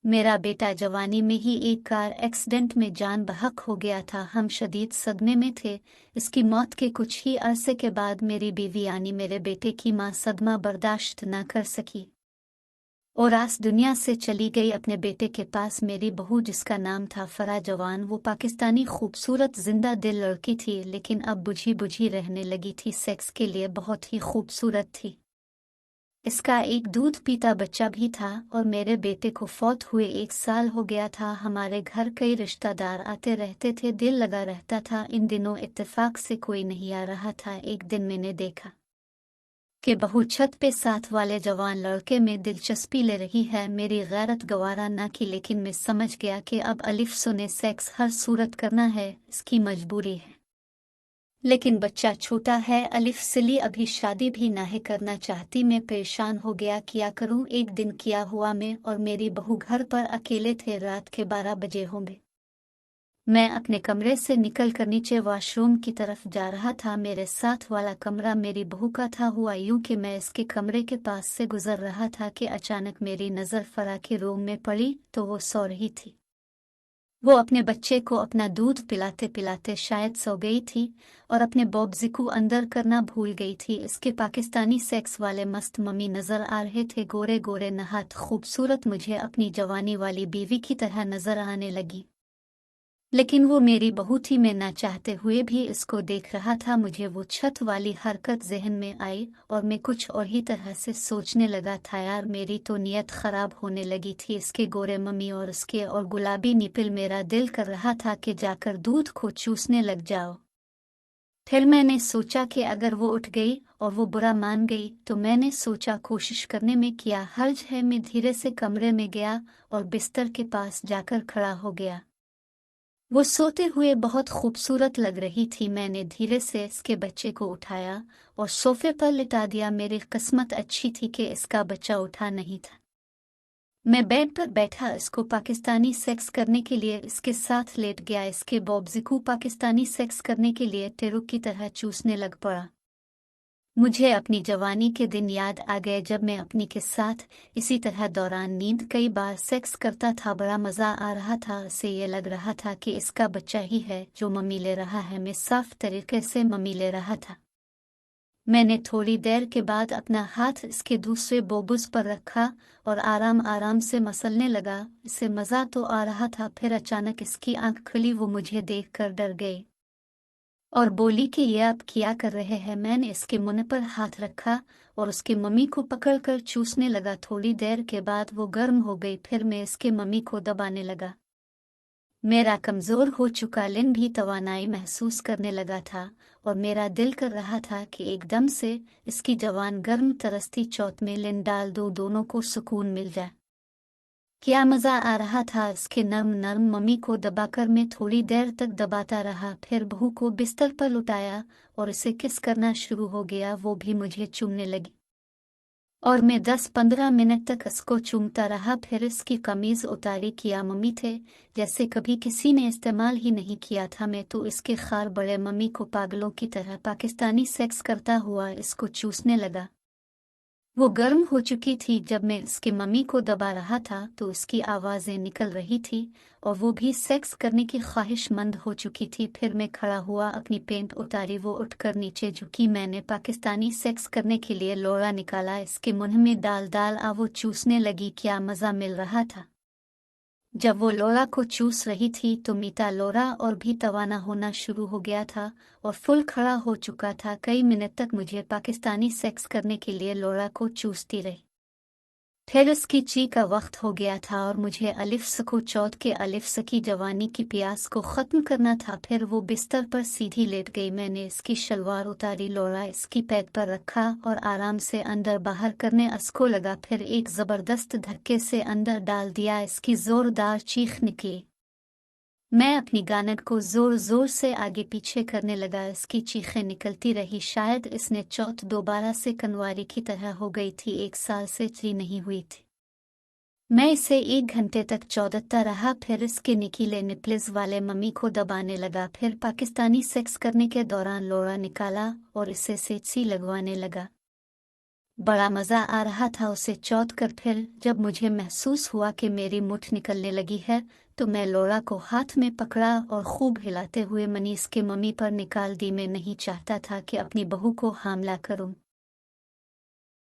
मेरा बेटा जवानी में ही एक कार एक्सीडेंट में जान बहक हो गया था। हम शदीद सदमे में थे। इसकी मौत के कुछ ही अरसे के बाद मेरी बीवी यानी मेरे बेटे की मां सदमा बर्दाश्त न कर सकी और आस दुनिया से चली गई। अपने बेटे के पास मेरी बहू, जिसका नाम था फरा जवान, वो पाकिस्तानी खूबसूरत जिंदा दिल लड़की थी, लेकिन अब बुझी बुझी रहने लगी थी। सेक्स के लिए बहुत ही खूबसूरत थी। इसका एक दूध पीता बच्चा भी था और मेरे बेटे को फौत हुए 1 साल हो गया था। हमारे घर कई रिश्तेदार आते रहते थे, दिल लगा रहता था। इन दिनों इत्तेफाक से कोई नहीं आ रहा था। एक दिन मैंने देखा कि बहू छत पे साथ वाले जवान लड़के में दिलचस्पी ले रही है। मेरी गैरत गवारा न की, लेकिन मैं समझ गया कि अब अलिफ सुने सेक्स हर सूरत करना है, इसकी मजबूरी है। लेकिन बच्चा छोटा है। अलिफ सिली अभी शादी भी नाहे करना चाहती। मैं परेशान हो गया, क्या करूं। एक दिन क्या हुआ, मैं और मेरी बहू घर पर अकेले थे। रात के 12 बजे होंगे। मैं अपने कमरे से निकलकर नीचे वॉशरूम की तरफ जा रहा था। मेरे साथ वाला कमरा मेरी बहू का था। हुआ यूं कि मैं इसके कमरे के पास से गुजर रहा था कि अचानक मेरी नज़र फरा के रूम में पड़ी तो वो सो रही थी। वो अपने बच्चे को अपना दूध पिलाते पिलाते शायद सो गई थी और अपने बॉब्जी को अंदर करना भूल गई थी। इसके पाकिस्तानी सेक्स वाले मस्त मम्मी नजर आ रहे थे, गोरे गोरे नहात खूबसूरत। मुझे अपनी जवानी वाली बीवी की तरह नजर आने लगी, लेकिन वो मेरी बहू थी। मैं ना चाहते हुए भी इसको देख रहा था। मुझे वो छत वाली हरकत जहन में आई और मैं कुछ और ही तरह से सोचने लगा था। यार, मेरी तो नीयत खराब होने लगी थी। इसके गोरे मम्मी और उसके और गुलाबी निपिल, मेरा दिल कर रहा था कि जाकर दूध को चूसने लग जाओ। फिर मैंने सोचा कि अगर वो उठ गई और वो बुरा मान गई तो मैंने सोचा कोशिश करने में क्या हर्ज है। मैं धीरे से कमरे में गया और बिस्तर के पास जाकर खड़ा हो गया। वो सोते हुए बहुत खूबसूरत लग रही थी। मैंने धीरे से इसके बच्चे को उठाया और सोफे पर लिटा दिया। मेरी किस्मत अच्छी थी कि इसका बच्चा उठा नहीं था। मैं बेड पर बैठा इसको पाकिस्तानी सेक्स करने के लिए इसके साथ लेट गया। इसके बॉब्जी को पाकिस्तानी सेक्स करने के लिए टेरू की तरह चूसने लग पड़ा। मुझे अपनी जवानी के दिन याद आ गए जब मैं अपनी के साथ इसी तरह दौरान नींद कई बार सेक्स करता था। बड़ा मज़ा आ रहा था। इससे ये लग रहा था कि इसका बच्चा ही है जो मम्मी ले रहा है। मैं साफ तरीके से मम्मी ले रहा था। मैंने थोड़ी देर के बाद अपना हाथ इसके दूसरे बोबुस पर रखा और आराम आराम से मसलने लगा। इससे मज़ा तो आ रहा था। फिर अचानक इसकी आंख खुली। वो मुझे देखकर डर गई और बोली कि ये आप क्या कर रहे हैं। मैंने इसके मुंह पर हाथ रखा और उसके मम्मी को पकड़कर चूसने लगा। थोड़ी देर के बाद वो गर्म हो गई। फिर मैं इसके मम्मी को दबाने लगा। मेरा कमज़ोर हो चुका लिन भी तवानाई महसूस करने लगा था और मेरा दिल कर रहा था कि एकदम से इसकी जवान गर्म तरसती चौथ में लिन डाल दो, दोनों को सुकून मिल जाए। क्या मज़ा आ रहा था। इसके नर्म नर्म मम्मी को दबाकर मैं थोड़ी देर तक दबाता रहा। फिर बहू को बिस्तर पर लुटाया और इसे किस करना शुरू हो गया। वो भी मुझे चूमने लगी और मैं 10-15 मिनट तक इसको चूमता रहा। फिर इसकी कमीज़ उतारी। किया मम्मी थे जैसे कभी किसी ने इस्तेमाल ही नहीं किया था। मैं तो इसके खार बड़े मम्मी को पागलों की तरह पाकिस्तानी सेक्स करता हुआ इसको चूसने लगा। वो गर्म हो चुकी थी। जब मैं इसकी मम्मी को दबा रहा था तो इसकी आवाज़ें निकल रही थी और वो भी सेक्स करने की ख्वाहिशमंद हो चुकी थी। फिर मैं खड़ा हुआ, अपनी पेंट उतारी, वो उठकर नीचे झुकी। मैंने पाकिस्तानी सेक्स करने के लिए लोड़ा निकाला, इसके मुंह में डाल डाल वो चूसने लगी। क्या मज़ा मिल रहा था। जब वो लोरा को चूस रही थी तो मीठा लोरा और भी तवाना होना शुरू हो गया था और फुल खड़ा हो चुका था। कई मिनट तक मुझे पाकिस्तानी सेक्स करने के लिए लोरा को चूसती रही। फिर उसकी ची का वक्त हो गया था और मुझे अलिफ सको चौथ के अलिफ सकी जवानी की प्यास को ख़त्म करना था। फिर वो बिस्तर पर सीधी लेट गई। मैंने इसकी शलवार उतारी, लोड़ा इसकी पैद पर रखा और आराम से अंदर बाहर करने इसको लगा। फिर एक ज़बरदस्त धक्के से अंदर डाल दिया। इसकी ज़ोरदार चीख निकली। मैं अपनी गानट को जोर जोर से आगे पीछे करने लगा। इसकी चीखें निकलती रही। शायद इसने चौथ दोबारा से कनवारी की तरह हो गई थी। 1 साल से ची नहीं हुई थी। मैं इसे 1 घंटे तक चौदता रहा। फिर इसके निकीले निपल्स वाले मम्मी को दबाने लगा। फिर पाकिस्तानी सेक्स करने के दौरान लोड़ा निकाला और इसे सेची लगवाने लगा। बड़ा मज़ा आ रहा था उसे चौंध कर। फिर जब मुझे महसूस हुआ कि मेरी मुठ निकलने लगी है तो मैं लोरा को हाथ में पकड़ा और खूब हिलाते हुए मनीष के मम्मी पर निकाल दी। मैं नहीं चाहता था कि अपनी बहू को हमला करूं।